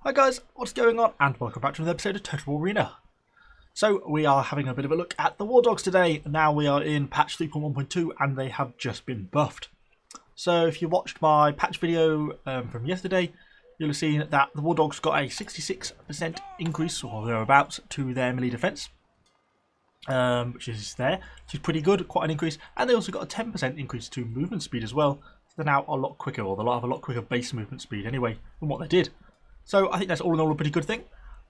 Hi guys, what's going on? And welcome back to another episode of Total War Arena. So we are having a bit of a look at the Wardogs today. Now we are in patch 3.1.2 and they have just been buffed. So if you watched my patch video from yesterday, you'll have seen that the Wardogs got a 66% increase or thereabouts to their melee defense. Which is pretty good, quite an increase. And they also got a 10% increase to movement speed as well. So they're now a lot quicker, or they'll have a lot quicker base movement speed anyway than what they did. So I think that's all in all a pretty good thing.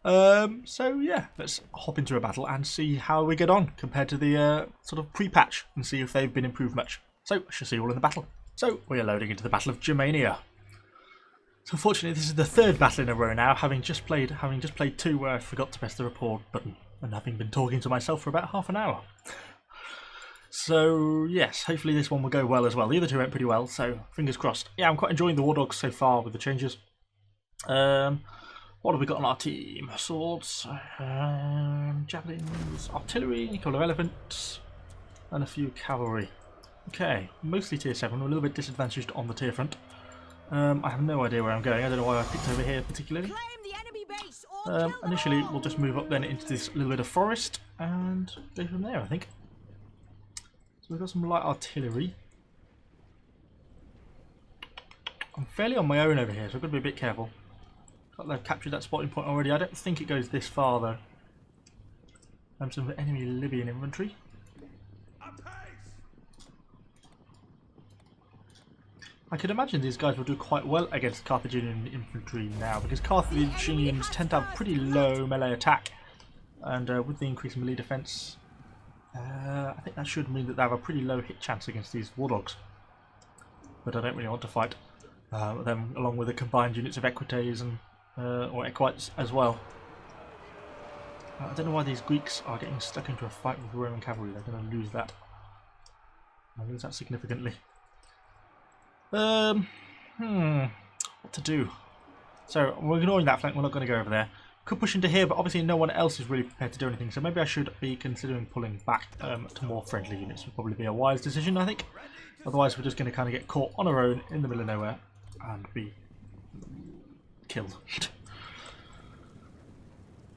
So yeah, let's hop into a battle and see how we get on compared to the sort of pre-patch and see if they've been improved much. So I shall see you all in the battle. So we are loading into the Battle of Germania. So unfortunately this is the third battle in a row now, having just played two where I forgot to press the record button and having been talking to myself for about half an hour. So yes, hopefully this one will go well as well. The other two went pretty well, so fingers crossed. Yeah, I'm quite enjoying the Wardogs so far with the changes. What have we got on our team? Swords, javelins, artillery, a couple of elephants, and a few cavalry. Okay, mostly tier 7. We're a little bit disadvantaged on the tier front. I have no idea where I'm going. I don't know why I picked over here particularly. Initially, we'll just move up then into this little bit of forest and go from there, I think. So we've got some light artillery. I'm fairly on my own over here, so I've got to be a bit careful. Got they've captured that spotting point already. I don't think it goes this far though. Some enemy Libyan infantry. I could imagine these guys will do quite well against Carthaginian infantry now, because Carthaginians tend to have pretty low melee attack, and with the increased melee defense, I think that should mean that they have a pretty low hit chance against these Wardogs. But I don't really want to fight them along with the combined units of Equites and or Equites as well. I don't know why these Greeks are getting stuck into a fight with the Roman cavalry. They're going to lose that. I'll lose that significantly. What to do? So we're ignoring that flank. We're not going to go over there. Could push into here, but obviously no one else is really prepared to do anything. So maybe I should be considering pulling back to more friendly units. Would probably be a wise decision, I think. Otherwise, we're just going to kind of get caught on our own in the middle of nowhere and be killed.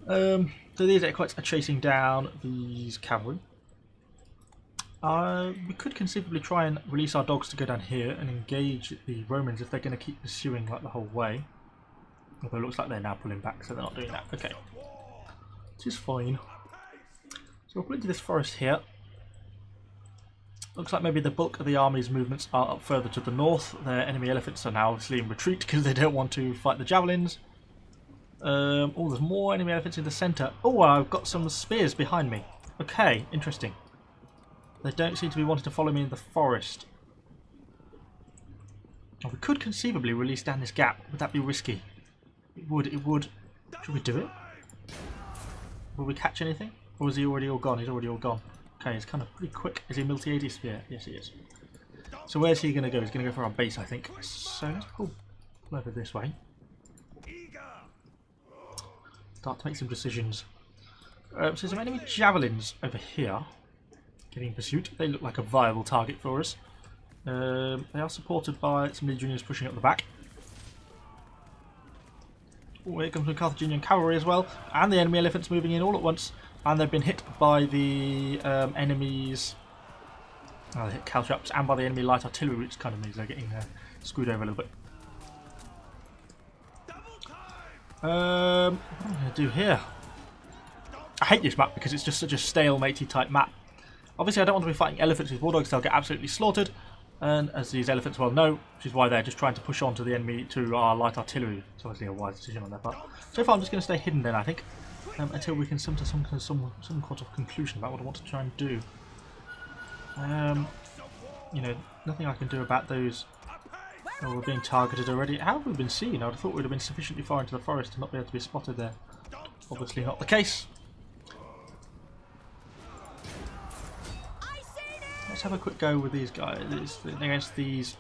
So these Equites are chasing down these cavalry. We could conceivably try and release our dogs to go down here and engage the Romans if they're going to keep pursuing like the whole way. Although it looks like they're now pulling back, so they're not doing that. Okay, which is fine. So we'll put into this forest here. Looks like maybe the bulk of the army's movements are up further to the north. Their enemy elephants are now obviously in retreat because they don't want to fight the javelins. Oh, there's more enemy elephants in the centre. Oh, I've got some spears behind me. Okay, interesting. They don't seem to be wanting to follow me in the forest. Oh, we could conceivably release down this gap. Would that be risky? It would. Should we do it? Will we catch anything? Or is he already all gone? He's already all gone. Okay, he's kind of pretty quick. Is he multi-AD spear? Yes, he is. So where's he going to go? He's going to go for our base, I think. So let's pull over this way. Start to make some decisions. So some enemy javelins over here. Getting pursuit. They look like a viable target for us. They are supported by some legionaries pushing up the back. Oh, here comes the Carthaginian cavalry as well, and the enemy elephants moving in all at once, and they've been hit by the enemies. They hit caltrops and by the enemy light artillery, which kind of means they're getting screwed over a little bit. What am I going to do here? I hate this map because it's just such a stalematey type map. Obviously, I don't want to be fighting elephants with Wardogs, they'll get absolutely slaughtered. And as these elephants well know, which is why they're just trying to push on to the enemy, to our light artillery. It's obviously a wise decision on their part. So far, I'm just going to stay hidden then, I think, until we can come to some sort of conclusion about what I want to try and do. You know, nothing I can do about those. Oh, we're being targeted already. How have we been seen? I would have thought we'd have been sufficiently far into the forest to not be able to be spotted there. Obviously not the case. Let's have a quick go with these guys against these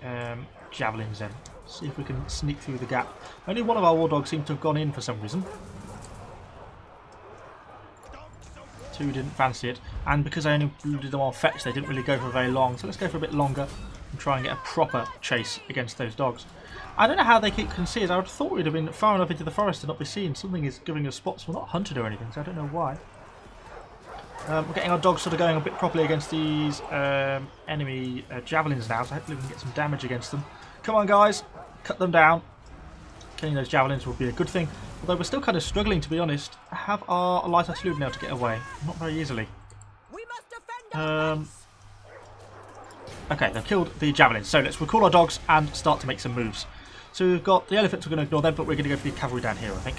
javelins then. See if we can sneak through the gap. Only one of our Wardogs seemed to have gone in for some reason. Two didn't fancy it, and because I only did them on fetch, they didn't really go for very long. So let's go for a bit longer. and try and get a proper chase against those dogs. I don't know how they can see us. I would have thought we'd have been far enough into the forest to not be seen. Something is giving us spots. We're not hunted or anything, so I don't know why. We're getting our dogs sort of going a bit properly against these enemy javelins now, so hopefully we can get some damage against them. Come on, guys. Cut them down. Killing those javelins will be a good thing. Although we're still kind of struggling, to be honest. Have our light artillery now to get away. Not very easily. Okay, they've killed the javelins. So let's recall our dogs and start to make some moves. So we've got the elephants, we're going to ignore them, but we're going to go for the cavalry down here, I think.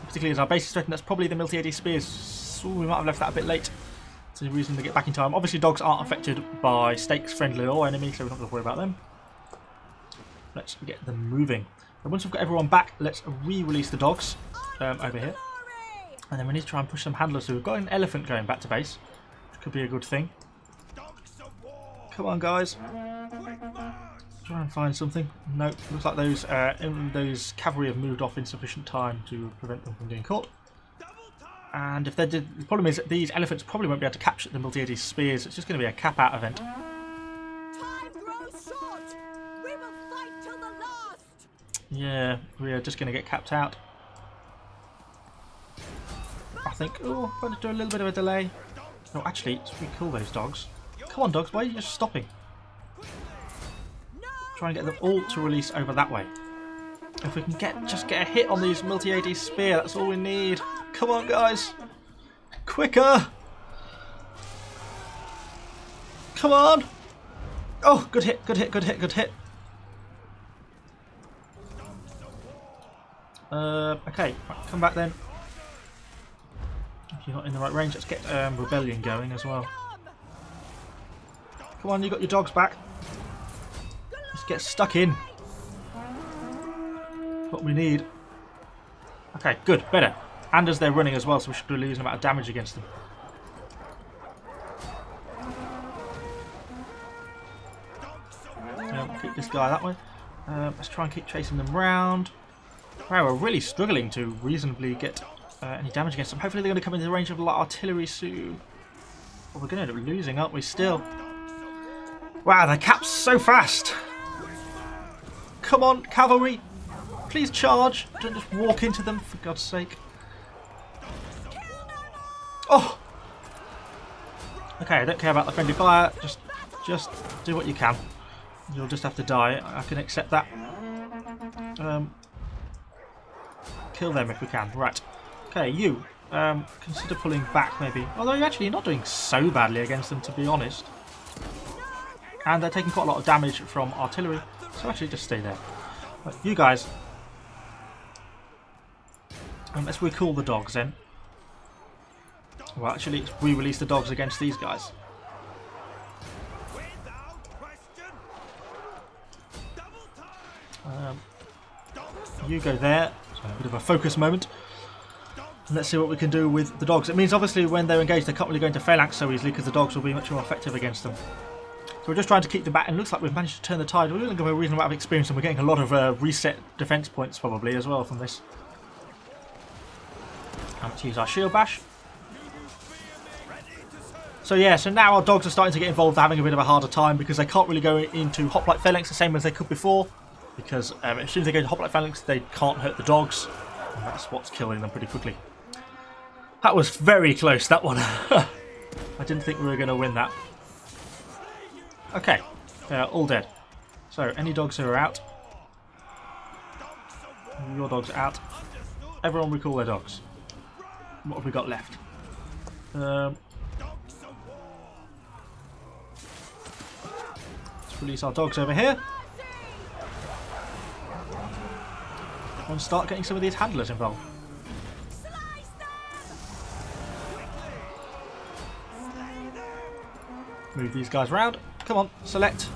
Particularly as our base is threatened, that's probably the multi-AD spears. Ooh, we might have left that a bit late. It's a reason to get back in time. Obviously, dogs aren't affected by stakes, friendly or enemy, so we're not going to worry about them. Let's get them moving. And once we've got everyone back, let's re-release the dogs over here. And then we need to try and push some handlers. So we've got an elephant going back to base, which could be a good thing. Come on, guys. Try and find something. Nope, looks like those cavalry have moved off in sufficient time to prevent them from getting caught. And if they did, the problem is that these elephants probably won't be able to capture the multi-AD spears. It's just going to be a cap-out event. Yeah, we are just going to get capped out. I think. Oh, I'm going to do a little bit of a delay. No, actually, it's pretty cool, those dogs. Come on, dogs, why are you just stopping? Try and get them all to release over that way. If we can just get a hit on these multi-AD spear, that's all we need. Come on, guys. Quicker. Come on. Oh, good hit, good hit, good hit, good hit. Okay, right, come back then. If you're not in the right range, let's get rebellion going as well. Come on, you got your dogs back. Let's get stuck in. What we need. Okay, good, better. And as they're running as well, so we should be losing a amount of damage against them. Keep this guy that way. Let's try and keep chasing them round. Wow, we're really struggling to reasonably get any damage against them. Hopefully they're going to come into the range of light artillery soon. Well, we're going to end up losing, aren't we, still? Wow, they cap so fast. Come on, cavalry. Please charge. Don't just walk into them, for God's sake. Oh! Okay, I don't care about the friendly fire. Just do what you can. You'll just have to die. I can accept that. Kill them if we can. Right. Okay, you. Consider pulling back, maybe. Although you're actually not doing so badly against them, to be honest. And they're taking quite a lot of damage from artillery. So actually just stay there. Right, you guys. Let's recall the dogs then. Well, actually, let's re-release the dogs against these guys. You go there. So a bit of a focus moment. And let's see what we can do with the dogs. It means obviously when they're engaged, they can't really go into phalanx so easily because the dogs will be much more effective against them. So we're just trying to keep them back, and it looks like we've managed to turn the tide. We're going to get a reasonable amount of experience, and we're getting a lot of reset defense points probably as well from this. Let's use our shield bash. So yeah, so now our dogs are starting to get involved, having a bit of a harder time because they can't really go into hoplite phalanx the same as they could before. Because as soon as they go to hoplite phalanx, they can't hurt the dogs, and that's what's killing them pretty quickly. That was very close, that one. I didn't think we were going to win that. Okay, all dead. So, any dogs who are out? Your dog's out. Everyone recall their dogs. What have we got left? Let's release our dogs over here. And start getting some of these handlers involved. Move these guys around. Come on, select.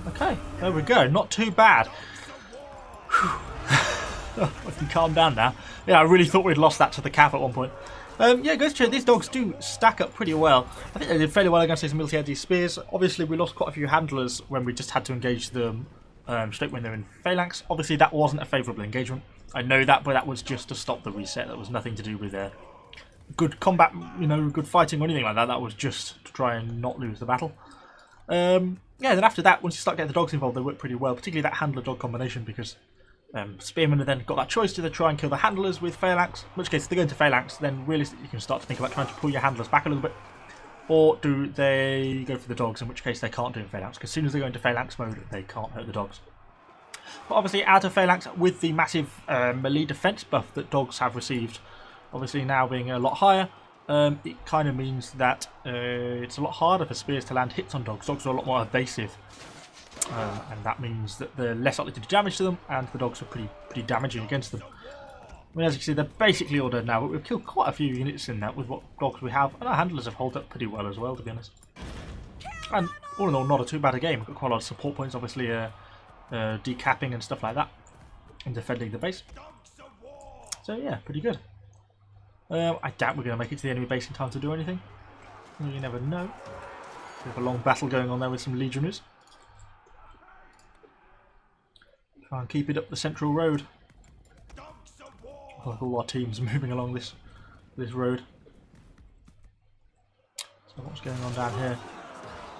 Okay, there we go. Not too bad. I can calm down now. Yeah, I really thought we'd lost that to the cav at one point. Yeah, goes to show these dogs do stack up pretty well. I think they did fairly well against these multi-AD spears. Obviously, we lost quite a few handlers when we just had to engage them straight when they're in phalanx. Obviously, that wasn't a favourable engagement. I know that, but that was just to stop the reset. That was nothing to do with good combat, you know, good fighting or anything like that. That was just to try and not lose the battle. Yeah, then after that, once you start getting the dogs involved, they work pretty well, particularly that handler-dog combination, because Spearmen have then got that choice: do they try and kill the handlers with phalanx, in which case if they go into phalanx, then realistically you can start to think about trying to pull your handlers back a little bit, or do they go for the dogs, in which case they can't do phalanx, because as soon as they go into phalanx mode, they can't hurt the dogs. But obviously out of phalanx, with the massive melee defense buff that dogs have received, obviously now being a lot higher, it kind of means that it's a lot harder for spears to land hits on dogs. Dogs are a lot more evasive, and that means that they're less likely to do damage to them, and the dogs are pretty damaging against them. I mean, as you can see, they're basically all dead now, but we've killed quite a few units in that with what dogs we have, and our handlers have held up pretty well as well, to be honest. And all in all, not a too bad a game. We've got quite a lot of support points, obviously, decapping and stuff like that, and defending the base. So yeah, pretty good. I doubt we're going to make it to the enemy base in time to do anything. You never know. We have a long battle going on there with some legionaries. Try and keep it up the central road. I like all our teams moving along this road. So what's going on down here?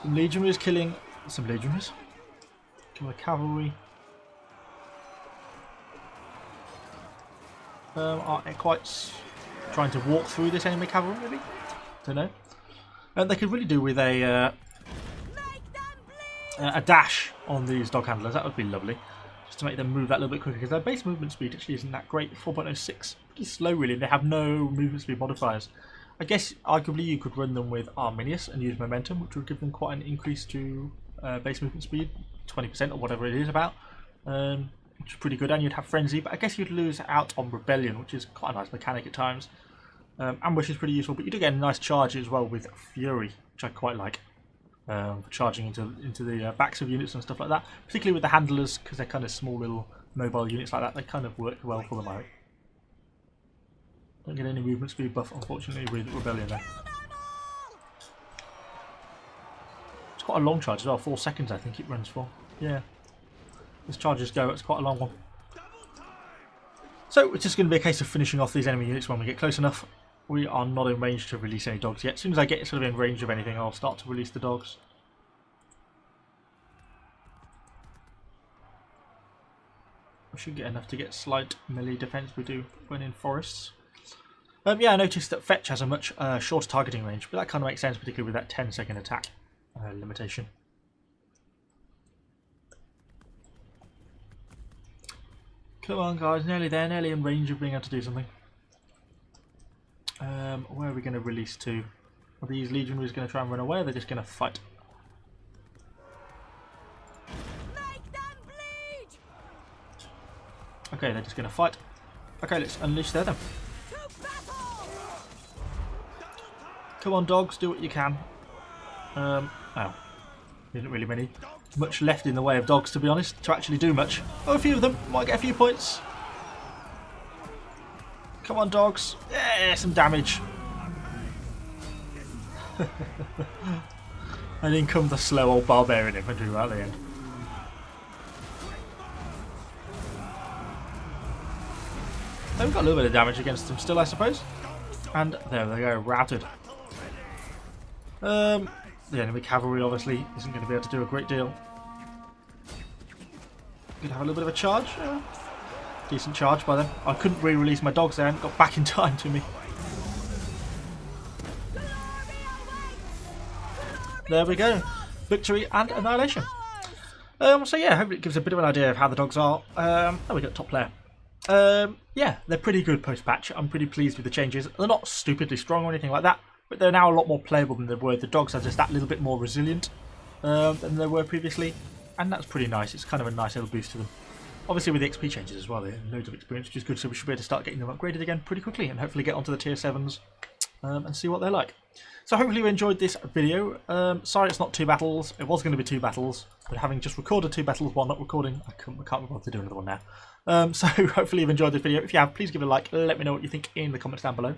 Some legionaries killing some legionaries. Kill the cavalry. Are Equites trying to walk through this enemy cavalry, maybe? Don't know. They could really do with a dash on these dog handlers. That would be lovely, just to make them move that little bit quicker, because their base movement speed actually isn't that great. 4.06, pretty slow really. They have no movement speed modifiers. I guess arguably you could run them with Arminius and use momentum, which would give them quite an increase to base movement speed, 20% or whatever it is about. Which is pretty good, and you'd have Frenzy, but I guess you'd lose out on Rebellion, which is quite a nice mechanic at times. Ambush is pretty useful, but you do get a nice charge as well with Fury, which I quite like, for charging into the backs of units and stuff like that, particularly with the handlers, because they're kind of small little mobile units like that. They kind of work well for them, I think. Don't get any movement speed buff, unfortunately, with Rebellion there. It's quite a long charge as well, 4 seconds I think it runs for. Yeah. As charges go, it's quite a long one. So it's just going to be a case of finishing off these enemy units when we get close enough. We are not in range to release any dogs yet. As soon as I get sort of in range of anything, I'll start to release the dogs. We should get enough to get slight melee defense we do when in forests. Yeah, I noticed that Fetch has a much shorter targeting range, but that kind of makes sense, particularly with that 10-second attack limitation. Come on guys, nearly there, nearly in range of being able to do something. Where are we going to release to? Are these legionaries going to try and run away, or are they just going to fight? Make them bleed! Okay, they're just going to fight. Okay, let's unleash there then. Come on dogs, do what you can. Oh. Isn't really much left in the way of dogs, to be honest, to actually do much. Oh, a few of them might get a few points. Come on, dogs. Yeah, some damage. And in come the slow old barbarian infantry right at the end. They've got a little bit of damage against them still, I suppose. And there they go, routed. The enemy cavalry obviously isn't going to be able to do a great deal. Could have a little bit of a charge. Decent charge by them. I couldn't re-release my dogs there and got back in time to me. There we go. Victory and annihilation. So yeah, hopefully it gives a bit of an idea of how the dogs are. There we go, top player. Yeah, they're pretty good post-patch. I'm pretty pleased with the changes. They're not stupidly strong or anything like that, but they're now a lot more playable than they were. The dogs are just that little bit more resilient than they were previously, and that's pretty nice. It's kind of a nice little boost to them. Obviously with the XP changes as well, they have loads of experience, which is good, so we should be able to start getting them upgraded again pretty quickly and hopefully get onto the tier 7s and see what they're like. So hopefully you enjoyed this video. Sorry it's not 2 battles. It was going to be 2 battles, but having just recorded 2 battles while not recording, I can't be bothered to do another one now. So hopefully you've enjoyed this video. If you have, please give it a like. Let me know what you think in the comments down below.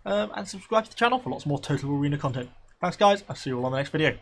And subscribe to the channel for lots more Total War Arena content. Thanks guys, I'll see you all on the next video.